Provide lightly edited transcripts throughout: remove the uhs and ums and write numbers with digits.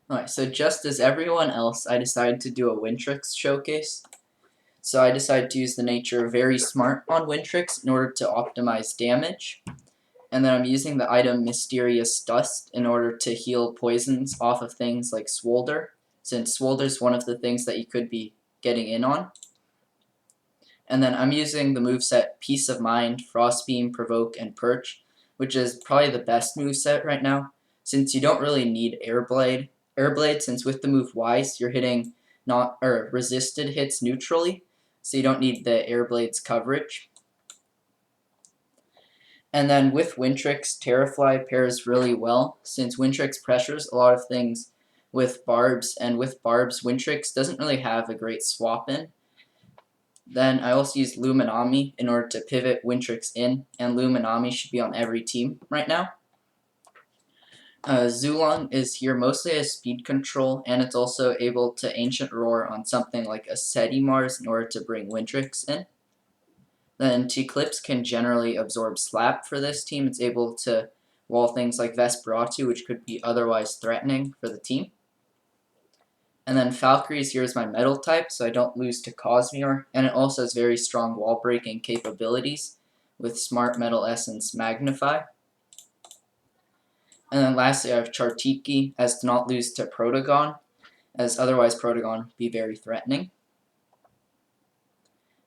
Alright, so just as everyone else, I decided to do a Wintrix showcase. So I decided to use the nature Very Smart on Wintrix in order to optimize damage. And then I'm using the item Mysterious Dust in order to heal poisons off of things like Swolder, since Swolder's one of the things that you could be getting in on. And then I'm using the moveset Peace of Mind, Frostbeam, Provoke, and Perch, which is probably the best moveset right now, since you don't really need Airblade. Airblade, since with the move Wise, you're hitting not or resisted hits neutrally, so you don't need the Airblade's coverage. And then with Wintrix, Terrafly pairs really well, since Wintrix pressures a lot of things with Barbs, and with Barbs, Wintrix doesn't really have a great swap in. Then I also use Luminami in order to pivot Wintrix in, and Luminami should be on every team right now. Zulong is here mostly as speed control, and it's also able to Ancient Roar on something like a Seti Mars in order to bring Wintrix in. Then T-Clips can generally absorb Slap for this team. It's able to wall things like Vesperatu, which could be otherwise threatening for the team. And then Valkyries here is my metal type, so I don't lose to Cosmere, and it also has very strong wall breaking capabilities with Smart Metal Essence Magnify. And then lastly I have Chartiki as to not lose to Protogon, as otherwise Protogon would be very threatening.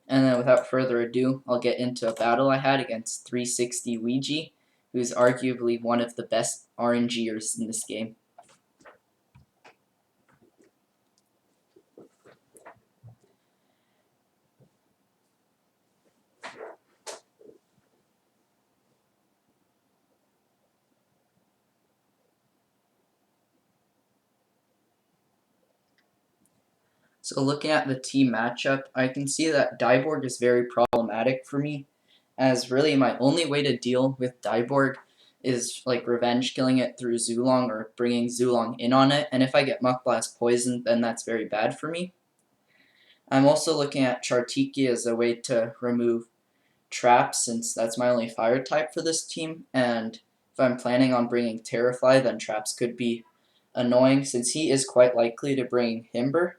And then without further ado, I'll get into a battle I had against 360 Ouija, who's arguably one of the best RNGers in this game. So looking at the team matchup, I can see that Dyborg is very problematic for me, as really my only way to deal with Dyborg is like revenge killing it through Zulong or bringing Zulong in on it, and if I get Muck Blast poisoned, then that's very bad for me. I'm also looking at Chartiki as a way to remove traps, since that's my only fire type for this team, and if I'm planning on bringing Terrafly, then traps could be annoying, since he is quite likely to bring Himber.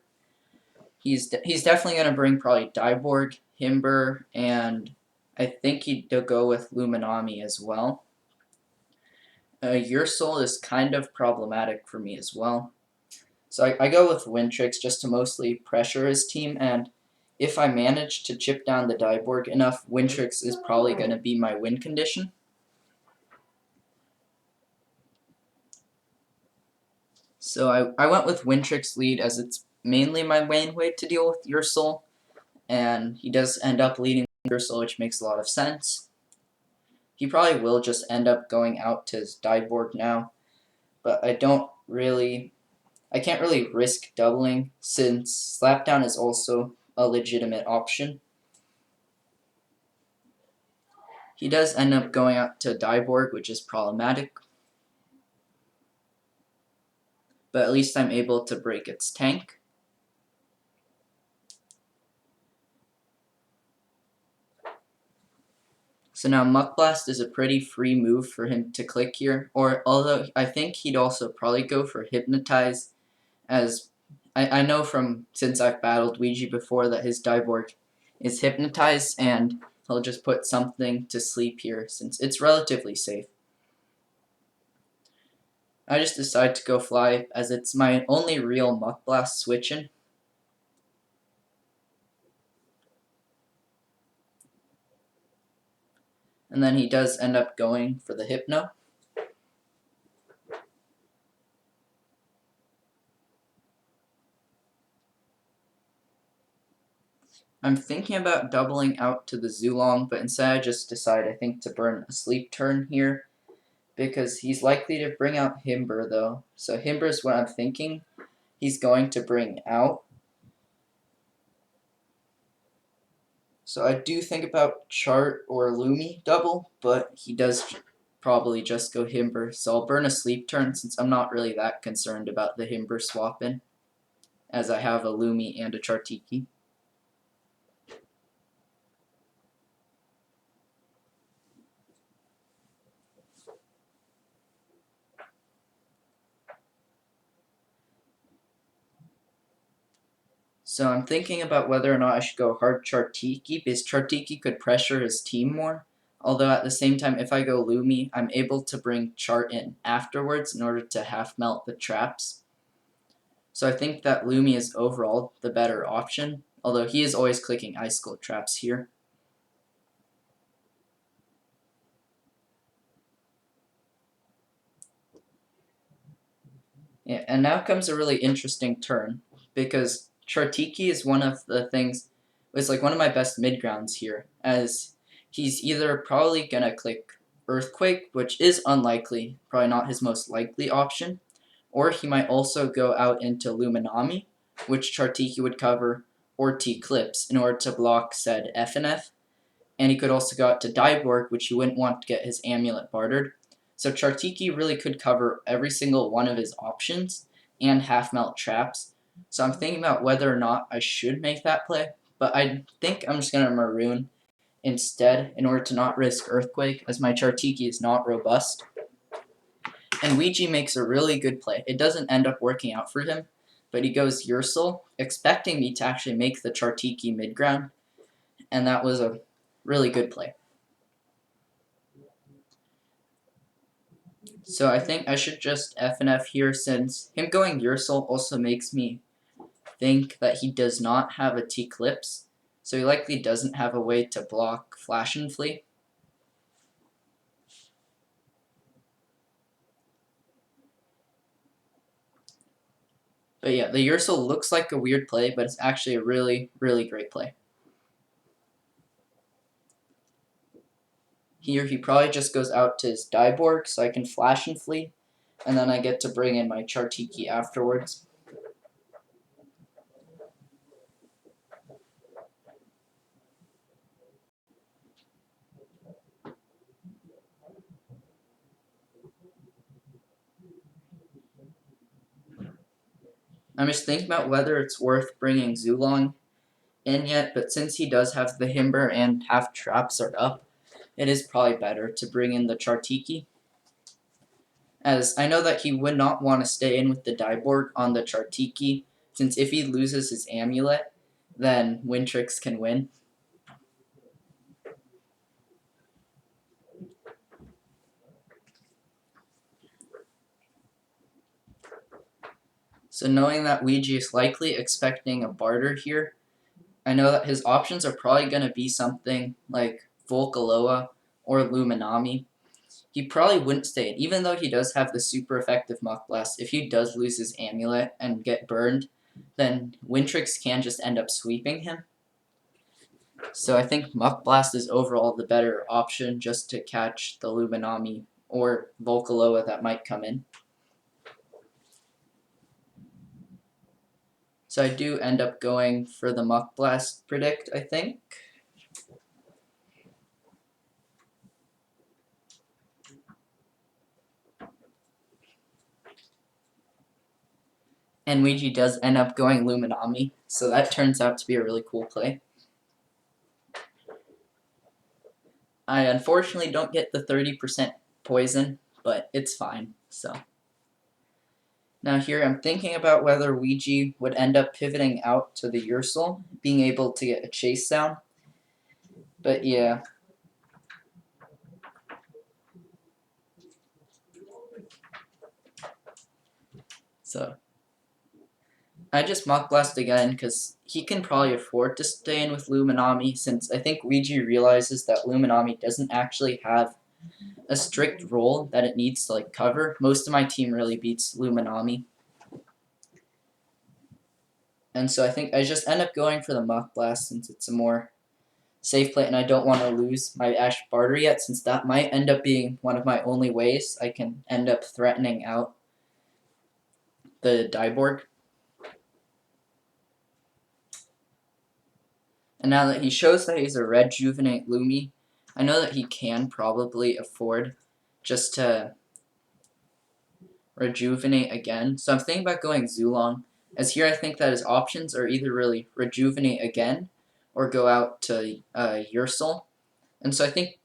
He's definitely going to bring probably Dyborg, Himber, and I think he'd go with Luminami as well. Your Soul is kind of problematic for me as well. So I go with Wintrix just to mostly pressure his team, and if I manage to chip down the Dyborg enough, Wintrix is probably going to be my win condition. So I went with Wintrix lead as it's mainly my main way to deal with Your Soul, and he does end up leading Your Soul, which makes a lot of sense. He probably will just end up going out to his Dyborg now, but I can't really risk doubling since Slapdown is also a legitimate option. He does end up going out to Dyborg, which is problematic, but at least I'm able to break its tank. So now Muck Blast is a pretty free move for him to click here, or although I think he'd also probably go for Hypnotize, as I know from since I've battled Ouija before that his Dyborg is Hypnotized, and he'll just put something to sleep here since it's relatively safe. I just decide to go Fly as it's my only real Muck Blast switch-in. And then he does end up going for the Hypno. I'm thinking about doubling out to the Zulong, but instead I just decide I think to burn a sleep turn here, because he's likely to bring out Himber though. So Himber is what I'm thinking he's going to bring out. So I do think about Chart or Lumi double, but he does probably just go Himber. So I'll burn a sleep turn since I'm not really that concerned about the Himber swap in, as I have a Lumi and a Chartiki. So I'm thinking about whether or not I should go hard Chartiki, because Chartiki could pressure his team more. Although at the same time, if I go Lumi, I'm able to bring Chart in afterwards in order to half melt the traps. So I think that Lumi is overall the better option, although he is always clicking Ice Skull traps here. Yeah, and now comes a really interesting turn, because Chartiki is one of the things, it's like one of my best mid grounds here, as he's either probably gonna click Earthquake, which is unlikely, probably not his most likely option, or he might also go out into Luminami, which Chartiki would cover, or T-Clips in order to block said FNF, and he could also go out to Dyborg, which he wouldn't want to get his amulet bartered. So Chartiki really could cover every single one of his options and half melt traps. So I'm thinking about whether or not I should make that play, but I think I'm just gonna Maroon instead in order to not risk Earthquake, as my Chartiki is not robust. And Ouija makes a really good play. It doesn't end up working out for him, but he goes Ursel, expecting me to actually make the Chartiki mid ground, and that was a really good play. So I think I should just FNF here, since him going Ursel also makes me think that he does not have a T-Clips, so he likely doesn't have a way to block Flash and Flee. But yeah, the Ursel looks like a weird play, but it's actually a really, really great play. Here he probably just goes out to his Dyborg, so I can Flash and Flee, and then I get to bring in my Chartiki afterwards. I'm just thinking about whether it's worth bringing Zulong in yet, but since he does have the Himber and half traps are up, it is probably better to bring in the Chartiki, as I know that he would not want to stay in with the Dyborg on the Chartiki, since if he loses his amulet, then Wintrix can win. So knowing that Ouija is likely expecting a barter here, I know that his options are probably going to be something like Volcaloa or Luminami. He probably wouldn't stay in, even though he does have the super effective Muck Blast. If he does lose his amulet and get burned, then Wintrix can just end up sweeping him. So I think Muck Blast is overall the better option just to catch the Luminami or Volcaloa that might come in. So I do end up going for the Muck Blast predict, I think. And Ouija does end up going Luminami, so that turns out to be a really cool play. I unfortunately don't get the 30% poison, but it's fine, so. Now here I'm thinking about whether Ouija would end up pivoting out to the Ursel, being able to get a chase down. But yeah. So I just Muck Blast again because he can probably afford to stay in with Luminami, since I think Ouija realizes that Luminami doesn't actually have a strict role that it needs to like cover. Most of my team really beats Luminami. And so I think I just end up going for the Muck Blast since it's a more safe play, and I don't want to lose my Ash Barter yet, since that might end up being one of my only ways I can end up threatening out the Dyborg. And now that he shows that he's a Rejuvenate Lumi, I know that he can probably afford just to Rejuvenate again. So I'm thinking about going Zulong, as here I think that his options are either really Rejuvenate again or go out to Ursel. And so I think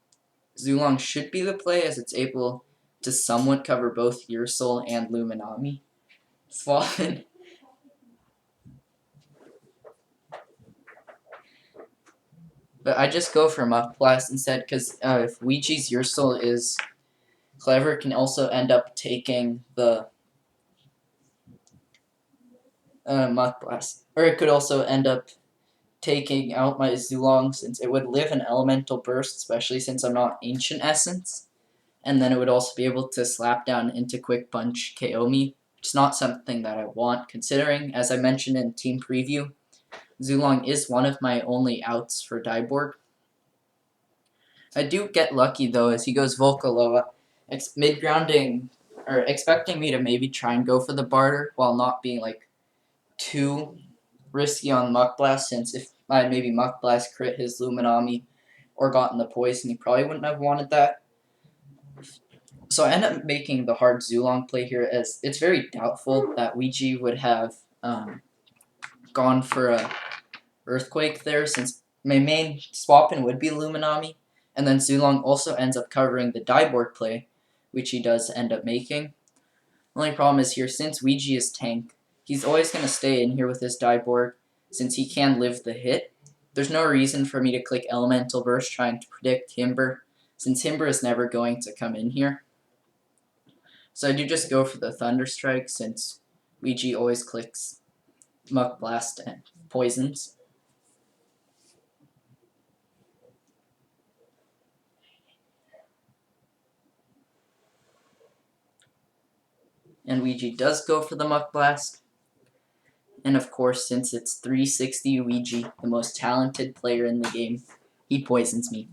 Zulong should be the play, as it's able to somewhat cover both Ursel and Luminami. Swollen. But I just go for Muck Blast instead, because if Ouija's Ursul is clever, it can also end up taking the Muck Blast. Or it could also end up taking out my Zulong, since it would live an Elemental Burst, especially since I'm not Ancient Essence. And then it would also be able to slap down into Quick Punch KO me. It's not something that I want, considering, as I mentioned in Team Preview, Zulong is one of my only outs for Dyborg. I do get lucky though, as he goes Volcaloa, mid-grounding, or expecting me to maybe try and go for the barter while not being like too risky on Muck Blast, since if I had maybe Muck Blast crit his Luminami or gotten the poison, he probably wouldn't have wanted that. So I end up making the hard Zulong play here, as it's very doubtful that Ouija would have gone for a Earthquake there, since my main swap-in would be Luminami, and then Zulong also ends up covering the Dyborg play, which he does end up making. The only problem is here, since Ouija is tank, he's always going to stay in here with his Dyborg, since he can live the hit. There's no reason for me to click Elemental Burst trying to predict Himber, since Himber is never going to come in here. So I do just go for the Thunder Strike, since Ouija always clicks Muck Blast and poisons. And Ouija does go for the Muck Blast. And of course, since it's 360 Ouija, the most talented player in the game, he poisons me.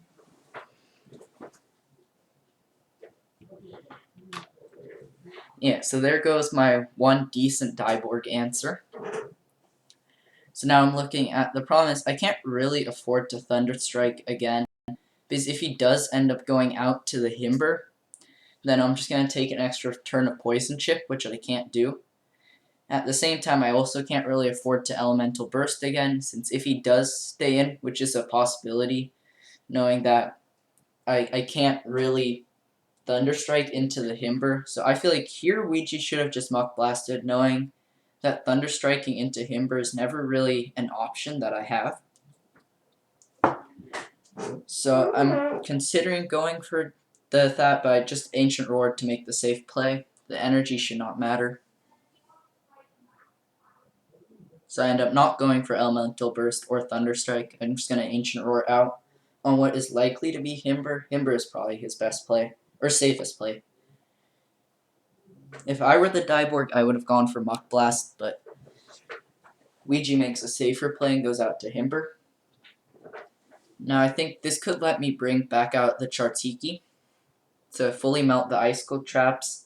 Yeah, so there goes my one decent Dyborg answer. So now I'm looking at, the problem is I can't really afford to Thunder Strike again, because if he does end up going out to the Himber, then I'm just going to take an extra turn of Poison Chip, which I can't do. At the same time, I also can't really afford to Elemental Burst again, since if he does stay in, which is a possibility, knowing that I can't really Thunderstrike into the Himber. So I feel like here Ouija should have just Muck Blasted, knowing that Thunderstriking into Himber is never really an option that I have. So I'm considering going for that, but I just Ancient Roar to make the safe play. The energy should not matter. So I end up not going for Elemental Burst or Thunderstrike. I'm just going to Ancient Roar out on what is likely to be Himber. Himber is probably his best play, or safest play. If I were the Dyborg, I would have gone for Muck Blast, but Ouija makes a safer play and goes out to Himber. Now I think this could let me bring back out the Chartiki to fully melt the Icicle traps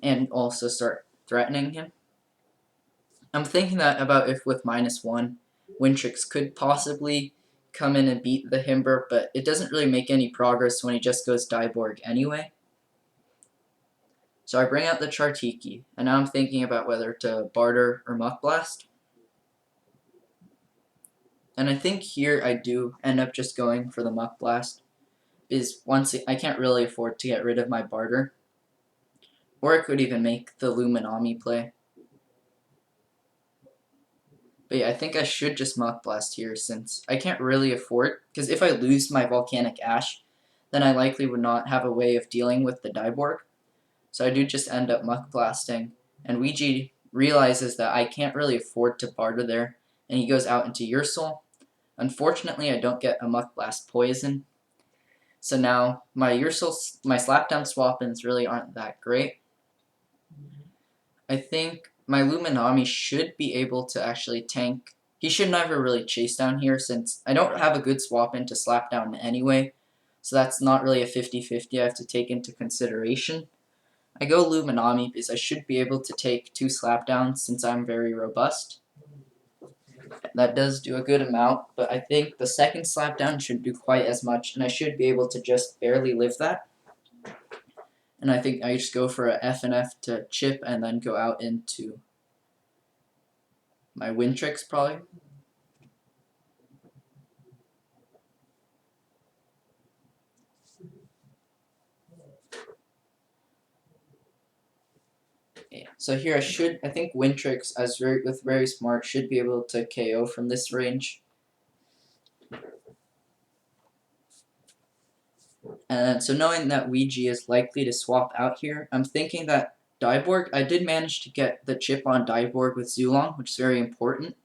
and also start threatening him. I'm thinking that about if with -1, Wintrix could possibly come in and beat the Himber, but it doesn't really make any progress when he just goes Dyborg anyway. So I bring out the Chartiki, and now I'm thinking about whether to barter or Muck Blast. And I think here I do end up just going for the Muck Blast, because once I can't really afford to get rid of my barter. Or I could even make the Luminami play. But yeah, I think I should just Muck Blast here, since I can't really afford, because if I lose my Volcanic Ash, then I likely would not have a way of dealing with the Dyborg. So I do just end up Muck Blasting, and Ouija realizes that I can't really afford to barter there, and he goes out into Ursul. Unfortunately, I don't get a Muck Blast poison, so now my Slapdown swap-ins really aren't that great. I think my Luminami should be able to actually tank. He should never really chase down here, since I don't have a good swap-in to slap down anyway, so that's not really a 50-50 I have to take into consideration. I go Luminami because I should be able to take 2 slapdowns since I'm very robust. That does do a good amount, but I think the second slapdown should do quite as much, and I should be able to just barely live that. And I think I just go for a F and F to chip and then go out into my Wintrix probably. Yeah. So here I think Wintrix, with very smart, should be able to KO from this range. And so knowing that Ouija is likely to swap out here, I'm thinking that Dyborg, I did manage to get the chip on Dyborg with Zulong, which is very important.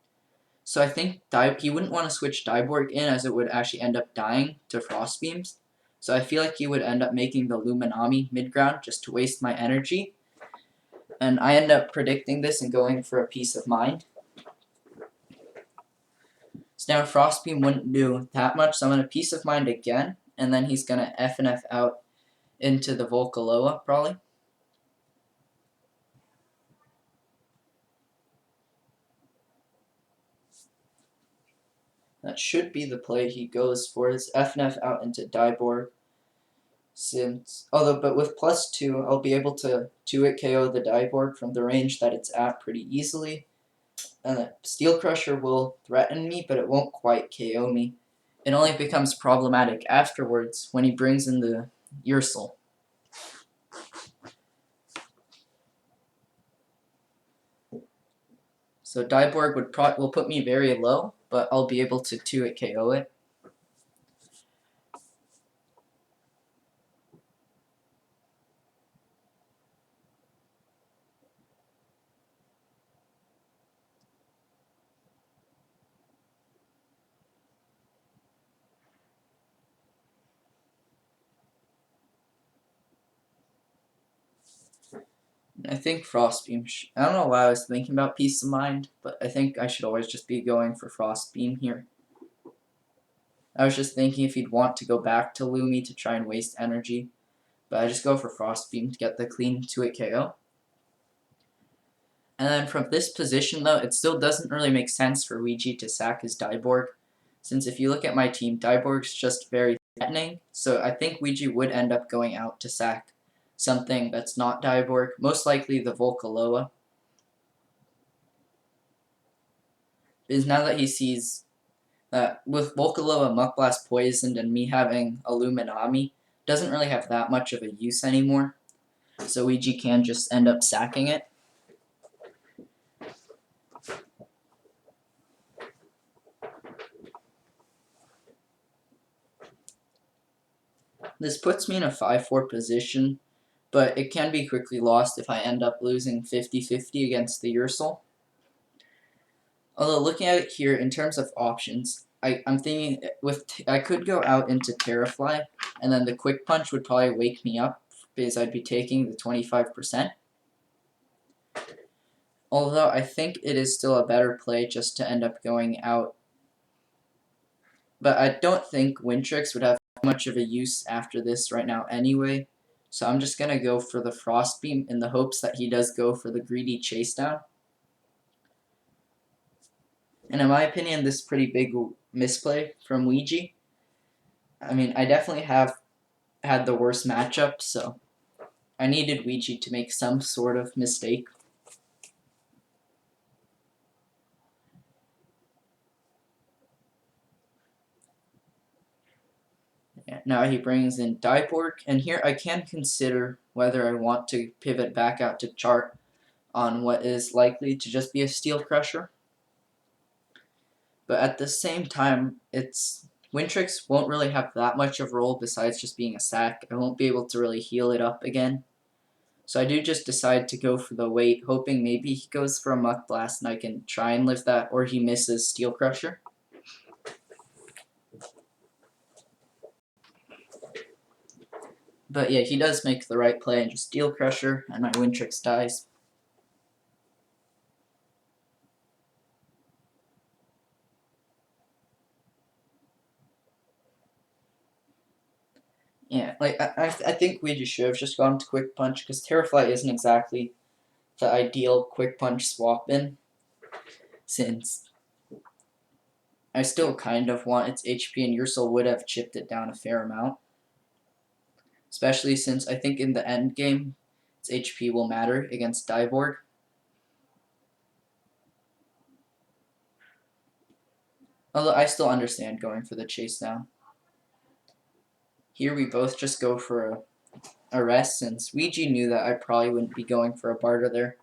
So I think he wouldn't want to switch Dyborg in, as it would actually end up dying to Frost Beams. So I feel like he would end up making the Luminami mid-ground just to waste my energy. And I end up predicting this and going for a Peace of Mind. So now Frost Beam wouldn't do that much, so I'm going to Peace of Mind again, and then he's going to F and F out into the Volcaloa, probably. That should be the play he goes for, is F and F out into Dyborg. But with +2, I'll be able to 2-hit KO the Dyborg from the range that it's at pretty easily. And the Steel Crusher will threaten me, but it won't quite KO me. It only becomes problematic afterwards when he brings in the Ursel. So Dyborg will put me very low, but I'll be able to 2-hit KO it. I think Frost Beam. I don't know why I was thinking about Peace of Mind, but I think I should always just be going for Frost Beam here. I was just thinking if he'd want to go back to Lumi to try and waste energy, but I just go for Frost Beam to get the clean 2-hit KO. And then from this position, though, it still doesn't really make sense for Ouija to sack his Dyborg, since if you look at my team, Dyborg's just very threatening, so I think Ouija would end up going out to sack something that's not Dyborg, most likely the Volcaloa. Because now that he sees that with Volcaloa Muck Blast poisoned and me having a Luminami, doesn't really have that much of a use anymore, so Ouija can just end up sacking it. This puts me in a 5-4 position, but it can be quickly lost if I end up losing 50-50 against the Ursel. Although looking at it here in terms of options, I'm thinking I could go out into Terrafly, and then the Quick Punch would probably wake me up because I'd be taking the 25%. Although I think it is still a better play just to end up going out. But I don't think Wintrix would have much of a use after this right now anyway. So I'm just going to go for the Frost Beam in the hopes that he does go for the greedy chase down. And in my opinion, this is pretty big misplay from Ouija. I mean, I definitely have had the worst matchup, so I needed Ouija to make some sort of mistake. Yeah, now he brings in Dyborg, and here I can consider whether I want to pivot back out to chart on what is likely to just be a Steel Crusher. But at the same time, Wintrix won't really have that much of a role besides just being a sack. I won't be able to really heal it up again. So I do just decide to go for the wait, hoping maybe he goes for a Muck Blast and I can try and lift that, or he misses Steel Crusher. But yeah, he does make the right play and just Steel Crusher, and my Wintrix dies. Yeah, like I think we just should have just gone to Quick Punch, because Terrafly isn't exactly the ideal Quick Punch swap in, since I still kind of want its HP, and Ursel would have chipped it down a fair amount. Especially since I think in the end game, its HP will matter against Dyborg. Although I still understand going for the chase down. Here we both just go for a rest, since Ouija knew that I probably wouldn't be going for a barter there.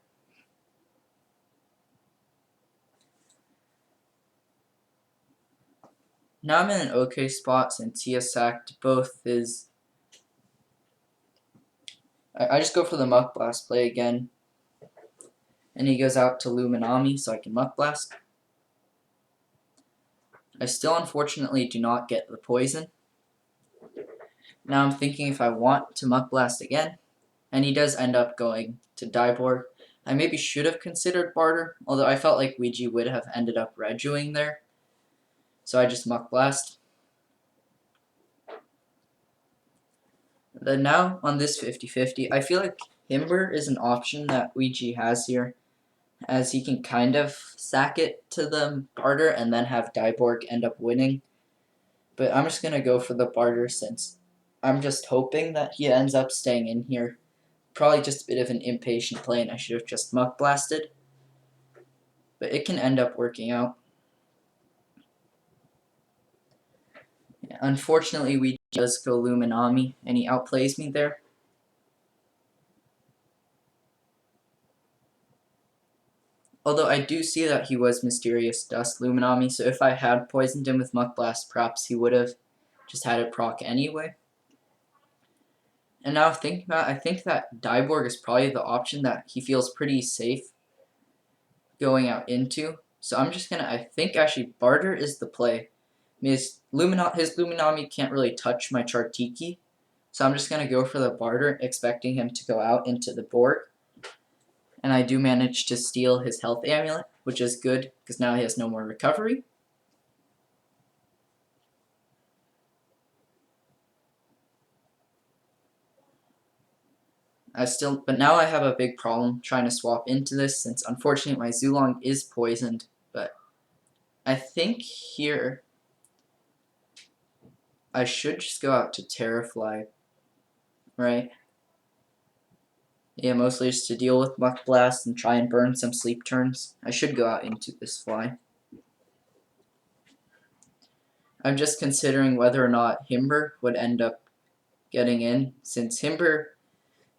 Now I'm in an okay spot since he has sacked both his I just go for the Muck Blast play again. And he goes out to Luminami, so I can Muck Blast. I still unfortunately do not get the poison. Now I'm thinking if I want to Muck Blast again, and he does end up going to Diborg. I maybe should have considered Barter, although I felt like Ouija would have ended up Reguing there. So I just Muck Blast. Then now on this 50-50, I feel like Himber is an option that Ouija has here, as he can kind of sack it to the Barter and then have Diborg end up winning. But I'm just going to go for the Barter since I'm just hoping that he ends up staying in here. Probably just a bit of an impatient play and I should have just Muck Blasted. But it can end up working out. Yeah, unfortunately, we does go Luminami and he outplays me there. Although I do see that he was Mysterious Dust Luminami, so if I had poisoned him with Muck Blast, perhaps he would have just had it proc anyway. And now thinking about it, I think that Diborg is probably the option that he feels pretty safe going out into. So I'm just gonna, I think actually Barter is the play. His Luminami can't really touch my Chartiki, so I'm just gonna go for the Barter, expecting him to go out into the Borg. And I do manage to steal his health amulet, which is good, because now he has no more recovery. But now I have a big problem trying to swap into this, since unfortunately my Zulong is poisoned, but I think here I should just go out to Terrafly, right? Yeah, mostly just to deal with Muck Blast and try and burn some sleep turns. I should go out into this fly. I'm just considering whether or not Himber would end up getting in, since Himber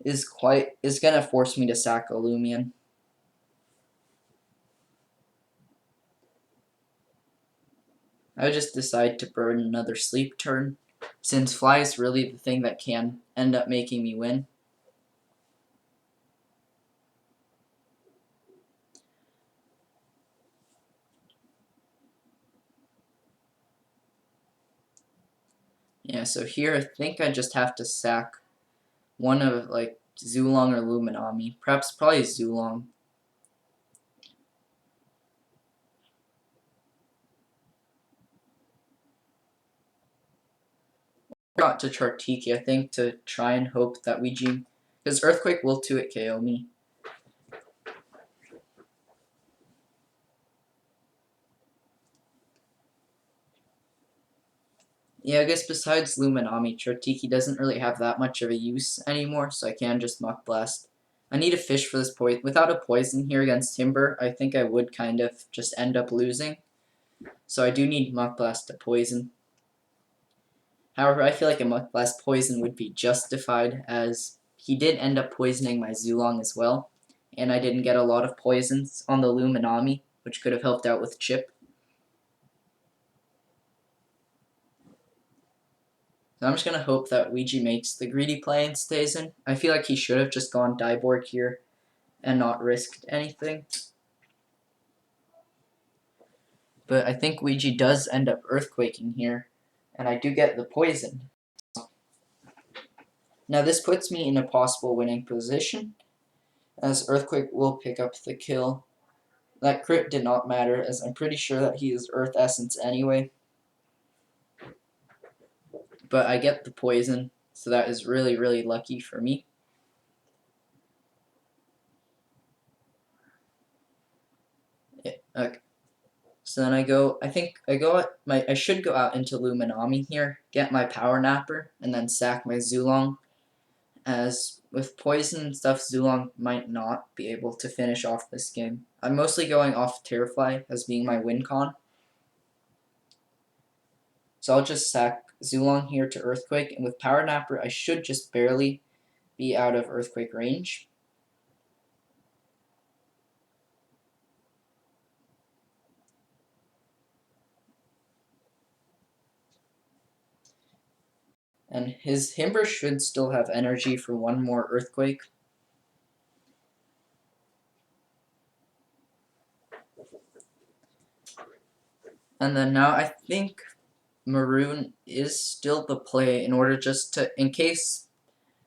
is gonna force me to sack a Lomian. I would just decide to burn another sleep turn, since fly is really the thing that can end up making me win. Yeah, so here I think I just have to sack one of like Zulong or Luminami. Probably Zulong. Got to Chartiki, I think, to try and hope that Ouija, because Earthquake will 2-hit KO me. Yeah, I guess besides Luminami, Chartiki doesn't really have that much of a use anymore, so I can just Muck Blast. I need a fish for this poison. Without a poison here against Timber, I think I would kind of just end up losing. So I do need Muck Blast to poison. However, I feel like a Muck Blast poison would be justified, as he did end up poisoning my Zulong as well, and I didn't get a lot of poisons on the Luminami, which could have helped out with Chip. So I'm just going to hope that Ouija makes the greedy play and stays in. I feel like he should have just gone Diborg here and not risked anything. But I think Ouija does end up Earthquaking here, and I do get the poison. Now this puts me in a possible winning position, as Earthquake will pick up the kill. That crit did not matter, as I'm pretty sure that he is Earth Essence anyway. But I get the poison, so that is really, really lucky for me. Yeah, okay. So then I should go out into Luminami here, get my Power Napper, and then sack my Zulong, as with poison and stuff, Zulong might not be able to finish off this game. I'm mostly going off Terrafly as being my win con. So I'll just sack Zulong here to Earthquake, and with Power Napper, I should just barely be out of Earthquake range. And his Himber should still have energy for one more Earthquake. And then now I think Maroon is still the play in order just to, in case,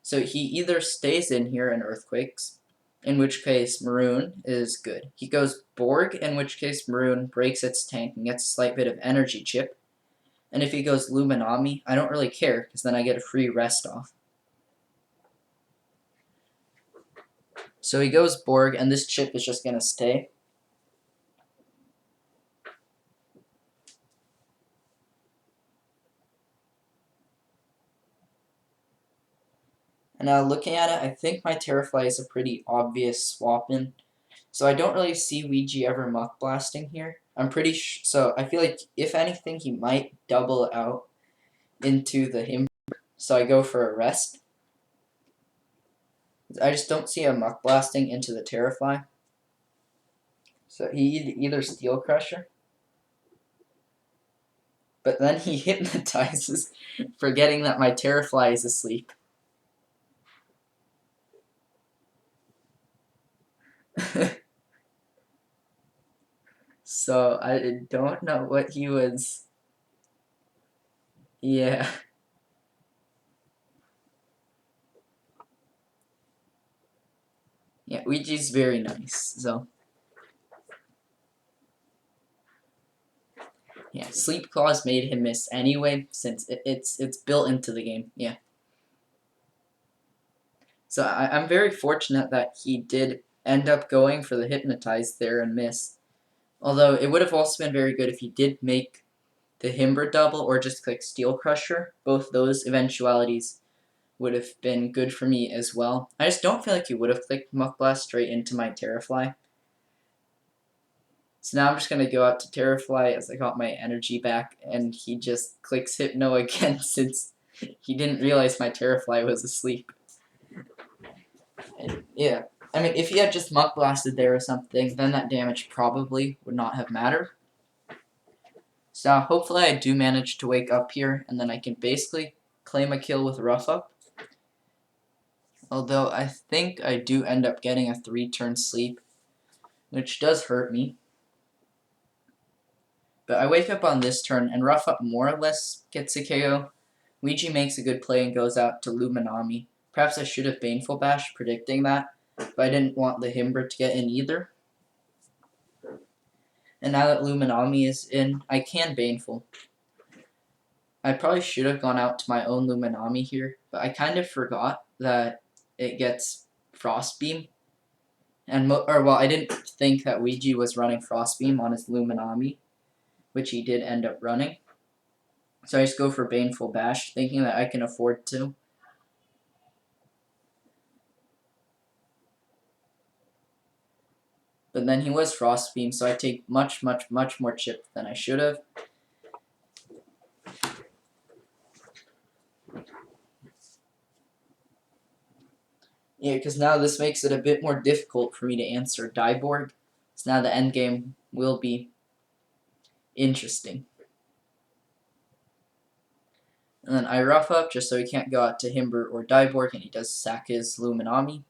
so he either stays in here and Earthquakes, in which case Maroon is good. He goes Borg, in which case Maroon breaks its tank and gets a slight bit of energy chip. And if he goes Luminami, I don't really care, because then I get a free rest off. So he goes Borg, and this chip is just going to stay. And now looking at it, I think my Terrafly is a pretty obvious swap in. So I don't really see Ouija ever Muck Blasting here. I'm pretty so I feel like if anything he might double out into the Himber. So I go for a rest. I just don't see a Muck Blasting into the Terrafly. So he either Steel Crusher. But then he hypnotizes, forgetting that my Terrafly is asleep. So I don't know what he was. Yeah. Yeah, Ouija's very nice. So yeah, Sleep Claws made him miss anyway, since it's built into the game. Yeah. So I'm very fortunate that he did end up going for the Hypnotize there and miss. Although it would have also been very good if he did make the Himber double or just click Steel Crusher. Both those eventualities would have been good for me as well. I just don't feel like he would have clicked Muck Blast straight into my Terrafly. So now I'm just going to go out to Terrafly as I got my energy back, and he just clicks Hypno again since he didn't realize my Terrafly was asleep. And yeah, I mean, if he had just Muck Blasted there or something, then that damage probably would not have mattered. So hopefully I do manage to wake up here, and then I can basically claim a kill with Rough Up. Although I think I do end up getting a 3-turn sleep, which does hurt me. But I wake up on this turn, and Rough Up more or less gets a KO. Ouija makes a good play and goes out to Luminami. Perhaps I should have Baneful Bash, predicting that, but I didn't want the Himber to get in either. And now that Luminami is in, I can Baneful. I probably should have gone out to my own Luminami here, but I kind of forgot that it gets Frostbeam. And well, I didn't think that Ouija was running Frostbeam on his Luminami, which he did end up running. So I just go for Baneful Bash, thinking that I can afford to. But then he was Frostbeam, so I take much, much, much more chip than I should have. Yeah, because now this makes it a bit more difficult for me to answer Dyborg. So now the endgame will be interesting. And then I Rough Up just so he can't go out to Himber or Dyborg, and he does sack his Luminami.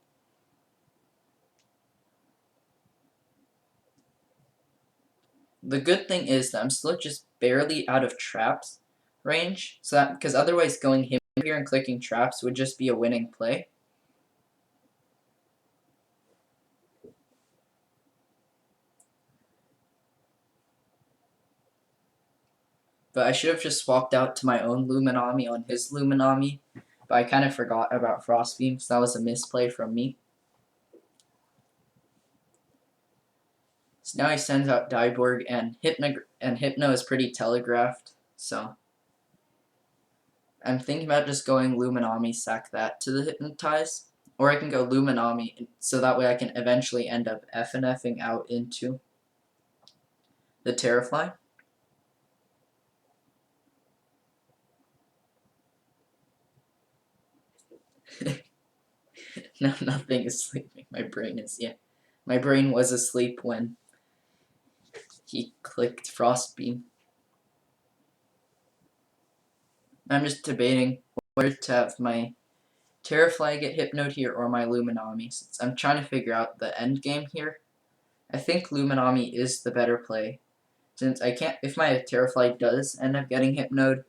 The good thing is that I'm still just barely out of traps range, so that because otherwise going Himber here and clicking traps would just be a winning play. But I should have just swapped out to my own Luminami on his Luminami. But I kind of forgot about Frostbeam, so that was a misplay from me. So now he sends out Dyborg, and Hypno is pretty telegraphed. So I'm thinking about just going Luminami, sack that to the Hypnotize. Or I can go Luminami, so that way I can eventually end up FNFing out into the Terrafly. No, nothing is sleeping. My brain is, yeah. My brain was asleep when he clicked Frostbeam. I'm just debating whether to have my Terrafly get Hypnoed here or my Luminami, since I'm trying to figure out the end game here. I think Luminami is the better play, since I can't, if my Terrafly does end up getting Hypnoed,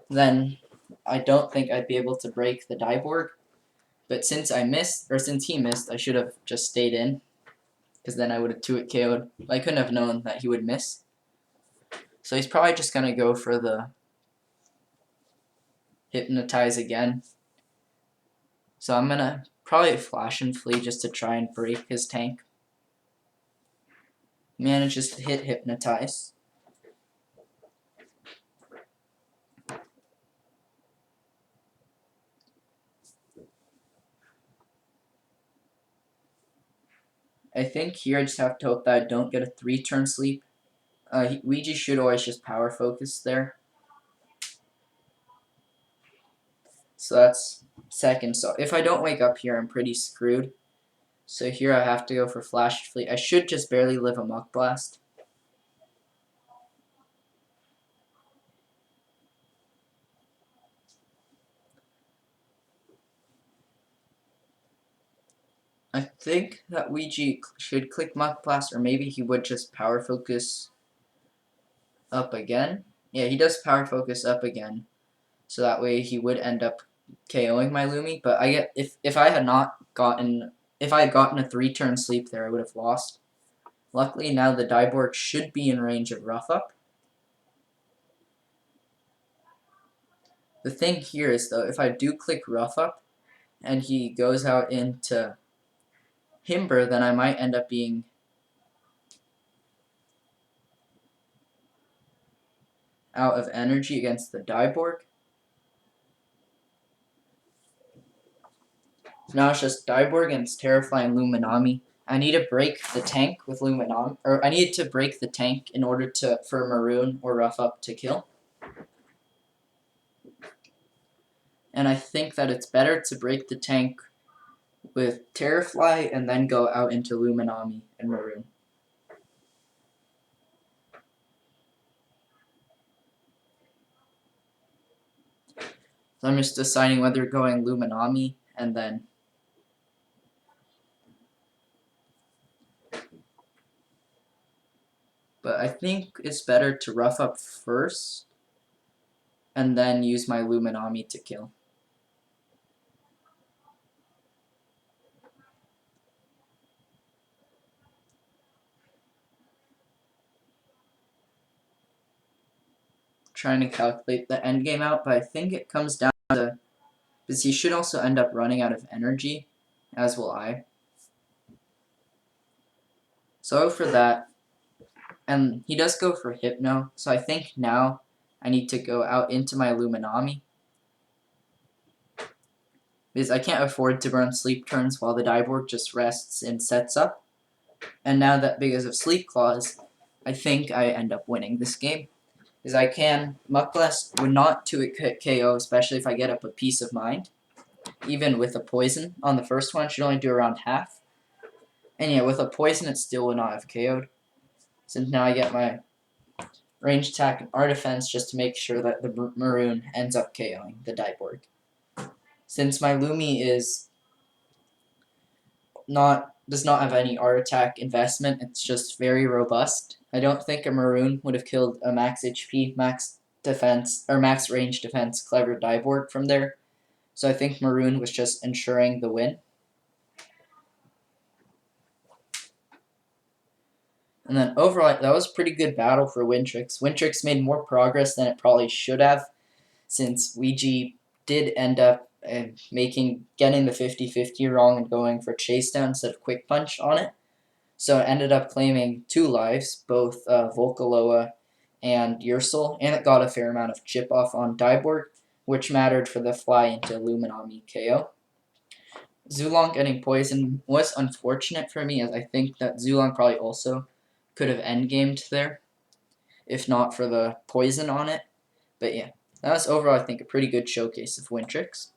then I don't think I'd be able to break the Diborg. But since I missed, or since he missed, I should have just stayed in, because then I would have 2-hit KO'd. I couldn't have known that he would miss. So he's probably just going to go for the Hypnotize again. So I'm going to probably Flash and Flee just to try and break his tank. Manages to hit Hypnotize. I think here I just have to hope that I don't get a 3-turn sleep. Ouija should always just power focus there. So that's second. So if I don't wake up here, I'm pretty screwed. So here I have to go for Flash Fleet. I should just barely live a Muck Blast. I think that Ouija should click Muck Blast, or maybe he would just power focus up again. Yeah, he does power focus up again. So that way he would end up KOing my Lumi. But I get if I had gotten a 3-turn sleep there, I would have lost. Luckily now the Diborg should be in range of Rough Up. The thing here is though, if I do click Rough Up and he goes out into Himber, then I might end up being out of energy against the Diborg. So now it's just Diborg against Terrafly and Luminami. I need to break the tank with Luminami, or I need to break the tank in order for Maroon or Rough Up to kill. And I think that it's better to break the tank with Terrafly and then go out into Luminami and Maroon. So I'm just deciding whether going Luminami and then but I think it's better to Rough Up first and then use my Luminami to kill. Trying to calculate the end game out, but I think it comes down to, because he should also end up running out of energy, as will I. So for that, and he does go for Hypno, so I think now I need to go out into my Luminami, because I can't afford to burn sleep turns while the Diborg just rests and sets up. And now that because of Sleep Claws, I think I end up winning this game. Because I can, Muck Blast would not 2-hit KO, especially if I get up a Peace of Mind. Even with a Poison on the first one, it should only do around half. And yeah, with a Poison, it still would not have KO'd. Since now I get my range attack and R defense just to make sure that the Maroon ends up KOing the Diborg. Since my Lumi does not have any R attack investment, it's just very robust. I don't think a Maroon would have killed a max HP, max defense, or max range defense clever Diborg from there. So I think Maroon was just ensuring the win. And then overall, that was a pretty good battle for Wintrix. Wintrix made more progress than it probably should have, since Ouija did end up getting the 50-50 wrong and going for Chase Down instead of Quick Punch on it. So it ended up claiming 2 lives, both Volcaloa and Ursel, and it got a fair amount of chip off on Diborg, which mattered for the fly into Luminami KO. Zulong getting poisoned was unfortunate for me, as I think that Zulong probably also could have endgamed there, if not for the poison on it. But yeah, that was overall, I think, a pretty good showcase of Wintrix.